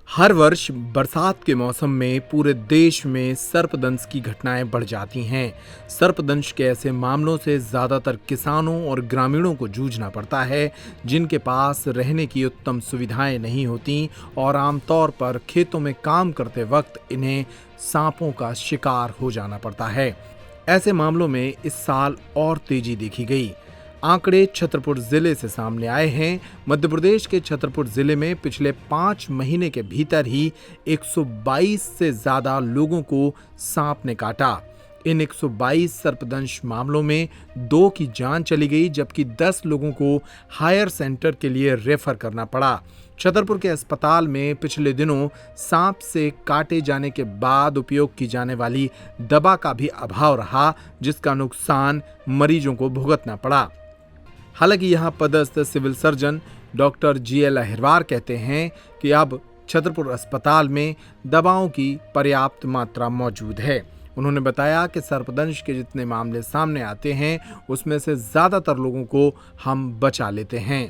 हर वर्ष बरसात के मौसम में पूरे देश में सर्पदंश की घटनाएं बढ़ जाती हैं। सर्पदंश के ऐसे मामलों से ज्यादातर किसानों और ग्रामीणों को जूझना पड़ता है, जिनके पास रहने की उत्तम सुविधाएं नहीं होती और आमतौर पर खेतों में काम करते वक्त इन्हें सांपों का शिकार हो जाना पड़ता है। ऐसे मामलों में इस साल और तेजी देखी गई। आंकड़े छतरपुर जिले से सामने आए हैं। मध्य प्रदेश के छतरपुर जिले में पिछले 5 महीने के भीतर ही 122 से ज्यादा लोगों को सांप ने काटा। इन 122 सर्पदंश मामलों में 2 की जान चली गई, जबकि 10 लोगों को हायर सेंटर के लिए रेफर करना पड़ा। छतरपुर के अस्पताल में पिछले दिनों सांप से काटे जाने के बाद उपयोग की जाने वाली दवा का भी अभाव रहा, जिसका नुकसान मरीजों को भुगतना पड़ा। हालांकि यहां पदस्थ civil surgeon doctor GL Ahirwar कहते हैं कि अब छतरपुर अस्पताल में दवाओं की पर्याप्त मात्रा मौजूद है। उन्होंने बताया कि सर्पदंश के जितने मामले सामने आते हैं, उसमें से ज्यादातर लोगों को हम बचा लेते हैं।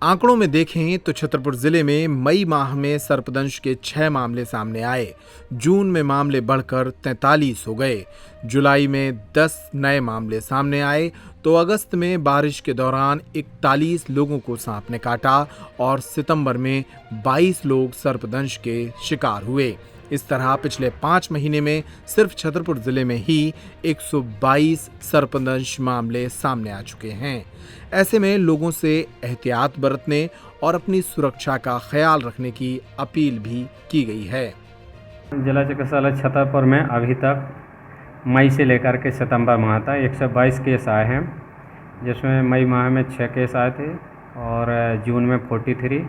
आंकड़ों में देखें तो छतरपुर जिले में मई माह में सर्पदंश के 6 मामले सामने आए। जून में मामले बढ़कर 43 हो गए। जुलाई में 10 नए मामले सामने आए तो अगस्त में बारिश के दौरान 41 लोगों को सांप ने काटा और सितंबर में 22 लोग सर्पदंश के शिकार हुए। इस तरह पिछले 5 महीने में सिर्फ छतरपुर जिले में ही 122 सर्पदंश मामले सामने आ चुके हैं। ऐसे में लोगों से एहतियात बरतने और अपनी सुरक्षा का ख्याल रखने की अपील भी की गई है। जिला चिकित्सालय छतरपुर में अभी तक मई से लेकर के सितंबर माह तक 122 केस आए हैं, जिसमें मई माह में 6 केस आए थे और जून में 43,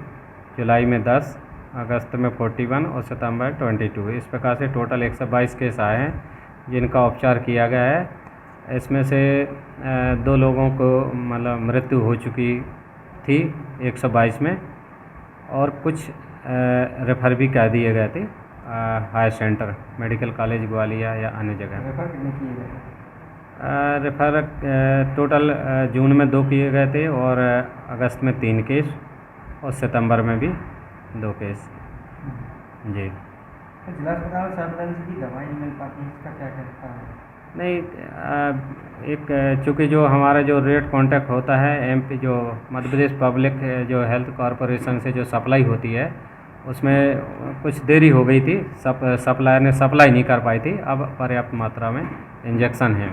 जुलाई में 10, अगस्त में 41 और सितंबर 22। इस प्रकार से टोटल 122 केस आए हैं, जिनका उपचार किया गया है। इसमें से 2 लोगों को मतलब मृत्यु हो चुकी थी 122 में, और कुछ रेफर भी कर दिए गए थे higher centre, medical college Gwalior या अन्य जगह। रेफर टोटल जून में 2 किए गए थे और अगस्त में 3 केस और सितंबर में भी 2 केस। जी, जिला अस्पताल में सर्पदंश की दवाई मिल पाती है, इसका क्या कहता है? नहीं, एक चूँकि जो हमारा जो रेट कांटेक्ट होता है MP जो मध्य प्रदेश पब्लिक जो हेल्थ कॉरपोरेशन से जो सप्लाई होती है, उसमें कुछ देरी हो गई थी। सप्लायर ने सप्लाई नहीं कर पाई थी। अब पर्याप्त मात्रा में इंजेक्शन है।